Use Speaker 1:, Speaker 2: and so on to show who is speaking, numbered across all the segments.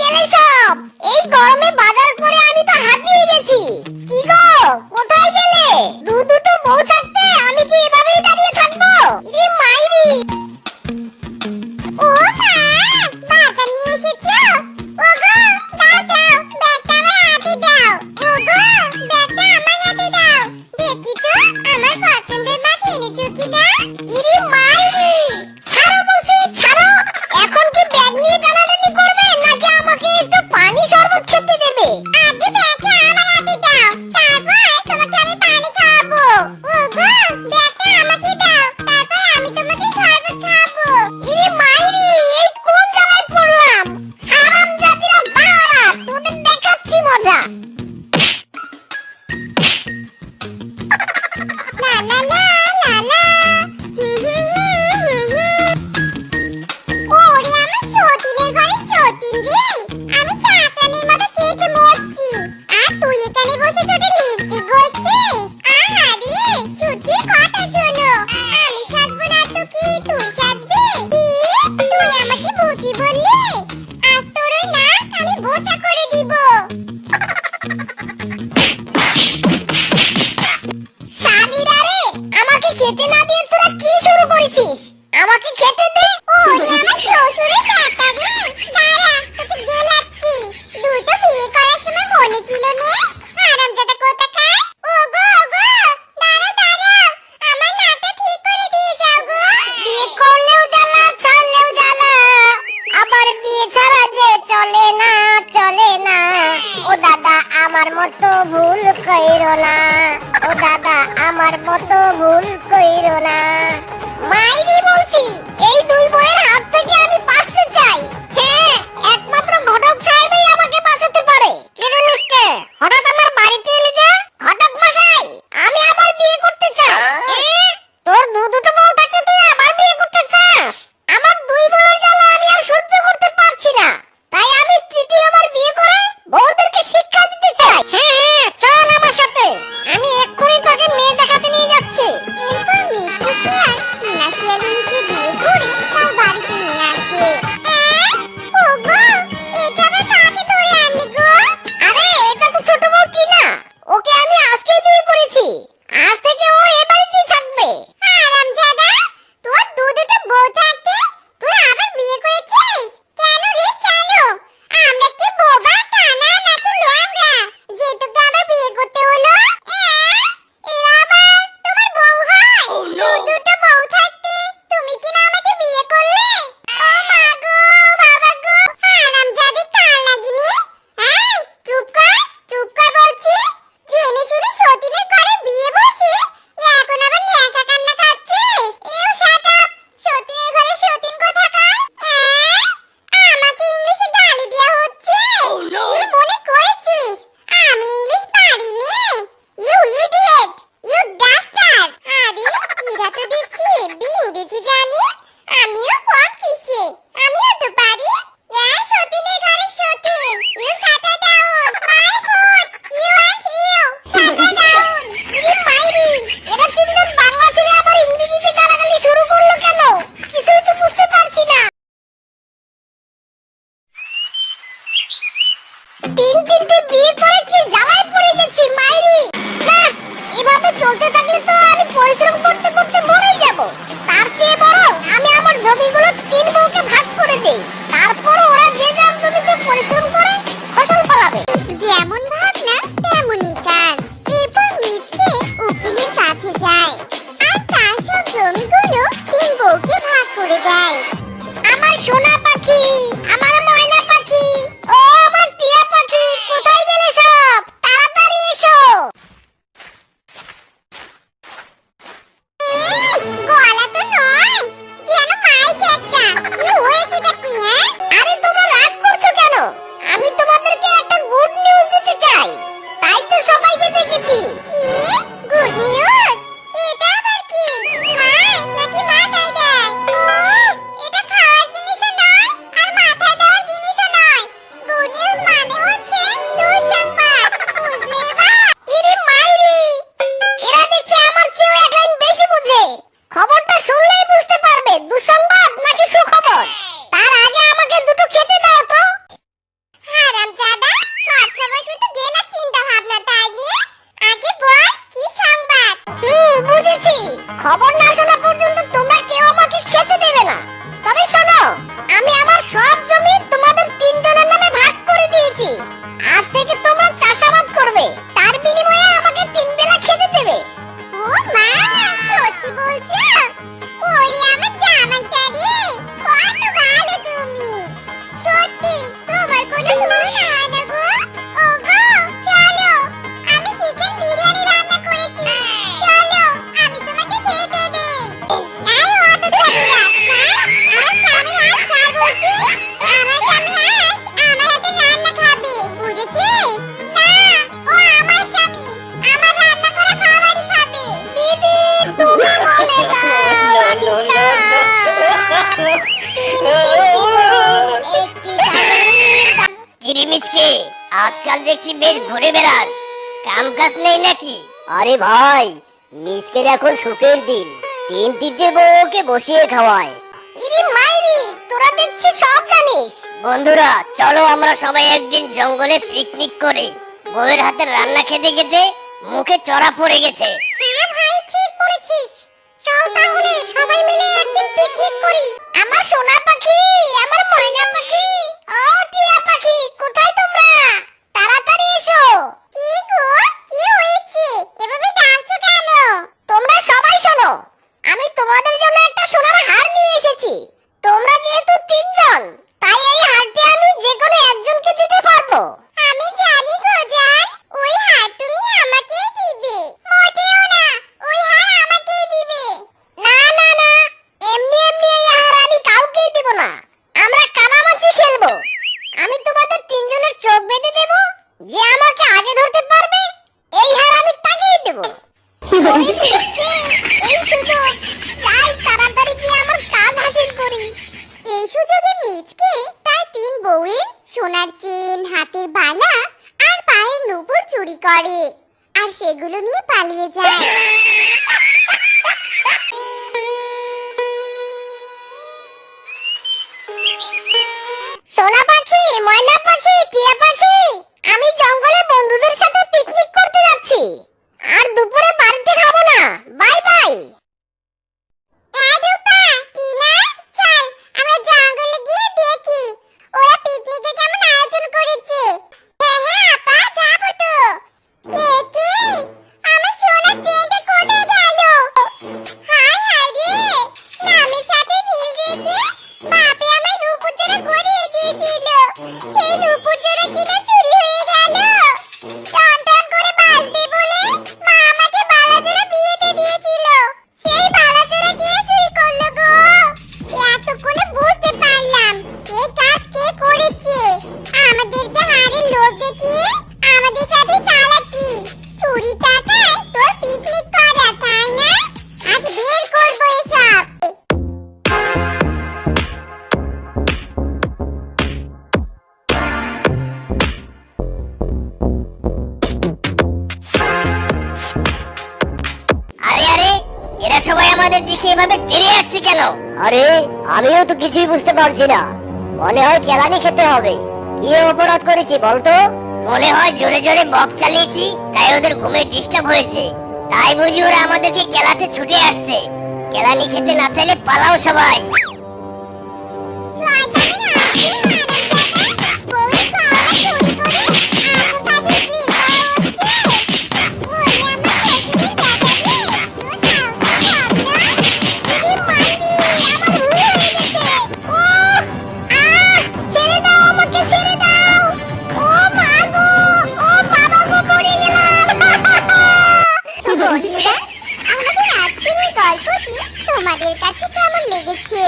Speaker 1: গেলে সব? এই গরমে বাজার করে আমি তো হাঁপিয়ে গেছি। কি গো, কোথায় গেলে? দুটো বউ থাকতে আমি কি এভাবেই দাঁড়িয়ে থাকবো? রে মাইরি! ও মা, বাটা নিয়ে এসেছো? ওগো, দাও দাও, ব্যাগটা আমার হাতে দাও। ওগো, ব্যাগটা আমার হাতে দাও। দেখি তো আমার পছন্দের মাছ এনেছো কিনা। ইরি মাইরি! ছাড়ো বলছি, ছাড়ো। এখন কি ব্যাগ নিয়ে টানাটানি করবে নাকি আমাকে একটু পানি শরবত খেতে দেবে? আগে ব্যাগটা আমার হাতে দাও, তারপর তোমাকে আমি পানি খাওয়াবো। ওগো, ব্যাগটা আমাকে দাও, তারপর আমি তোমাকে শরবত খাওয়াবো। ইরি মাইরি, এই কোন জায়গায় পড়লাম? হারামজাদিরা বাড়া, তোদের দেখাচ্ছি মজা। লা লা লা লা লা। ওরে আমার সতীনের ঘরে সতীন রে, আমি চাকরানির মতো কেটে মরছি, আর তুই এখানে বসে ঠোঁটে লিপস্টিক ঘষছিস। আহারে, সত্যির কথা শোনো, আমি সাজবো না তো কি তুই সাজবি? তুই আমাকে বুঝি বললি? আজ তোর ওই নাক আমি বোচা করে দিব। শালিরা রে, আমাকে খেতে না দিয়ে তোরা কি শুরু করেছিস? আমাকে খেতে দে। ওরে আমার শ্বশুরের ব্যাটা রে, দাঁড়া তোকে গেলাচ্ছি। তুই তো বিয়ে করার সময় মনে ছিল নে, হারামজাদা কোথাকার। ওগো ওগো, দাঁড়াও দাঁড়াও, আমার নাকটা ঠিক করে দিয়ে যাও গো। বিয়ে করলেও জ্বালা, ছাড়লেও জ্বালা, আবার বিয়ে ছাড়া যে চলে না, চলে না। ও দাদা, আমার মতো ভুল কইরো না। ও দাদা, আমার মতো ভুল কইরো না। মাইরি বলছি, এই দুই বইয়ের হাত থেকে আমি বাঁচতে চাই। হ্যাঁ, একমাত্র ঘটক সাহেবই আমাকে বাঁচাতে পারে। কেন মিস্টার, হঠাৎ আমার বাড়িতে এলে যে? ঘটক মশাই, আমি আবার বিয়ে করতে চাই। তোর দুটো বউ থাকতে তুই আবার বিয়ে করতে চাস? আমার দুই বউয়ের জ্বালা আমি আর সহ্য করতে পারছি না, তাই আমি তৃতীয়বার বিয়ে করে বউদেরকে শিক্ষা দিতে চাই। হ্যাঁ, চল আমার সাথে, আমি এক্ষুনি তোকে মেয়ে দেখাতে নিয়ে যাচ্ছি। এরপর মিষ্টি শিয়াল টিনা শিয়ালিনীকে বিয়ে করে তার বাড়িতে নিয়ে আসে। ওগো, এটা আবার কাকে ধরে আনলি গো? আরে, এটা তো ছোট বউ টিনা, ওকে আমি আজকেই বিয়ে করেছি। আজ থেকে ও এই বাড়িতেই থাকবে। হারামজাদা, তোর দুটো বউ থাকতে তুই আবার বিয়ে করেছিস? কেন রে কেন? আমরা কি বোবা কানা নাকি ল্যাংড়া যে তোকে আবার বিয়ে করতে হলো? এরা আবার তোমার বউ হয়? দুটো বউ থাকতে তুমি কি না আমাকে বিয়ে করলে? ও মা গো, বাবা গো, হারামজাদি কাল লাগিনি। এই, চুপ কর বলছি। জেনে শুনে সতীনের ঘরে বিয়ে বসে এখন আবার ন্যাকা কান্না কাচ্ছিস? ইউ শাট আপ, সতীনের ঘরে সতীন কোথাকার। আমাকে ইংলিশে গালি দেয়া হচ্ছে। কি মনে করেছিস আমি ইংলিশ পারি নে? You idiot, you dastard. আরে, এরা তো দেখছি হেব্বি ইংরেজি জানে। আমিও কম কিসে, আমিও তো পারি। সতীনের ঘরে সতীন, you shut down. My foot, you and you, shut down. ইরি মাইরি, এরা তিনজন বাংলা ছেড়ে আবার ইংরেজিতে গালাগালি শুরু করলো কেন? কিছুই তো বুঝতে পারছি না। তিনটে বিয়ে করে কি জ্বালায় পড়ে গেছি মাইরি। না, এভাবে চলতে থাকলে তো আমি পরিশ্রম করতে করতে মরেই যাব। তার চেয়ে বরং আমি আমার জমিগুলো তিন বউকে ভাগ করে দেই, তারপর ওরা যে যার জমিতে পরিশ্রম করে ফসল ফলাবে। যেমন ভাবনা তেমনই কাজ। এরপর মিচকে উকিলের কাছে যায় আর তার সব জমিগুলো তিন বউকে ভাগ করে দেয়। আমার সোনা পাখি, আমার ময়না পাখি, ও আমার টিয়া পাখি, কোথায় গেলে সব? তাড়াতাড়ি এসো।
Speaker 2: আজকাল দেখছি বেশ ঘুরে বেড়াস, কাম কাজ নেই নাকি?
Speaker 3: আরে ভাই, মিসকের এখন সুখের দিন, 3-4টে বউকে বসিয়ে খাওয়ায়।
Speaker 1: ইরি মাইরি, তোরা দেখছি সব জানিস।
Speaker 2: বন্ধুরা চলো আমরা সবাই একদিন জঙ্গলে পিকনিক করি। বউয়ের হাতের রান্না খেতে খেতে মুখে চড়া পড়ে গেছে।
Speaker 1: হ্যাঁ ভাই, ঠিক বলেছিস। চল তাহলে সবাই মিলে একদিন পিকনিক করি। আমার সোনা পাখি, আমার ময়না পাখি, ও টিয়া পাখি, কোথায় তোমরা? তাড়াতাড়ি এসো। কি গো, কি হয়েছে? এভাবে ডাকছো কেন? তোমরা সবাই শোনো, আমি তোমাদের জন্য একটা সোনার হার নিয়ে এসেছি। তোমরা যেহেতু 3জন, তাই এই হারটি আমি যে কোনো একজনকে দিতে পারবো। আমি জানি গো জান, ওই হার তুমি আমাকেই দিবে। মোটেও না, ওই হার আমাকেই দিবে। না না না, এমনি এমনি এই হার আমি কাউকেই দেব না। আমরা কানামাছি খেলবো। আমি তোমাদের 3জনের চোখ বেঁধে দেব, যে আমাকে আগে ধরতে পারবে এই হার আমি তাকেই দেব। ওরে মিসকে, এই সুযোগ, যাই তাড়াতাড়ি গিয়ে আমার কাজ হাসিল করি। এই সুযোগে মিচকে তার 3 বউয়ের সোনার চেন, হাতের বালা আর পায়ের নুপুর চুরি করে আর সেগুলো নিয়ে পালিয়ে যায়। সোনা পাখি, ময়না পাখি, টিয়া পাখি, আমি জঙ্গলে বন্ধুদের সাথে পিকনিক করতে যাচ্ছি। আর দুপুরে বাড়িতে খাবো না। Bye bye. রূপা, টিনা, চল আমরা জঙ্গলে গিয়ে দেখি ওরা পিকনিকের কেমন আয়োজন করেছে। হ্যাঁ হ্যাঁ আপা, যাবো তো। এ কি, আমার সোনার চেনটা কোথায় গেল? হায় হায় রে, নামের সাথে মিল রেখে বাপে আমায় রূপুর জোড়া গড়িয়ে দিয়েছিল। সেই রূপুর জোড়া কিনা চুরি হয়ে গেল। টন করে বাঁচবে বলে মা আমাকে বালা জোড়া বিয়েতে দিয়েছিল। সেই বালা জোড়া কে চুরি করলো গো? এতক্ষণে বুঝতে পারলাম কে কাজ কে করেছে। আমাদেরকে হারের লোভ দেখিয়ে আমাদের সাথে চালাকি, চুরি টাকায় তোর পিকনিক করা, তাই না? আজ বের করবো এসব।
Speaker 2: আরে আরে, এরা সবাই আমাদের দিকে এভাবে তেড়ে আসছে কেন?
Speaker 3: আরে আমিও তো কিছুই বুঝতে পারছি না, মনে হয় কেলানি খেতে হবে। কি অপরাধ করেছি বলতো?
Speaker 2: মনে হয় জোরে জোরে বক্স চালিয়েছি, তাই ওদের ঘুমে ডিস্টার্ব হয়েছে। তাই বুঝি ওরা আমাদেরকে কেলাতে ছুটে আসছে। কেলানি খেতে না চাইলে পালাও সবাই।
Speaker 1: শয়তানের হাতে হারামজাদা, বউয়ের খাওয়া চুরি করে আশেপাশে ঘুরে বেড়াচ্ছে। ওরে আমার শ্বশুরের ব্যাটা রে, তোর সাহস তো কম না। ইরি মাইরি, আমার ভুল হয়ে গেছে। ওহ, ছেড়ে দাও আমাকে, ছেড়ে দাও। ও মা গো, ও বাবা গো, পড়ে গেলাম। বন্ধুরা, আমাদের আজকের এই গল্পটি তোমাদের কাছে কেমন লেগেছে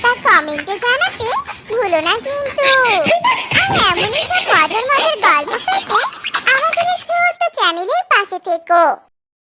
Speaker 1: তা কমেন্টে জানাতে ভুলো না কিন্তু। আর এমনই সব মজার মজার গল্প পেতে আমাদের এই ছোট্ট চ্যানেলের পাশে থেকো।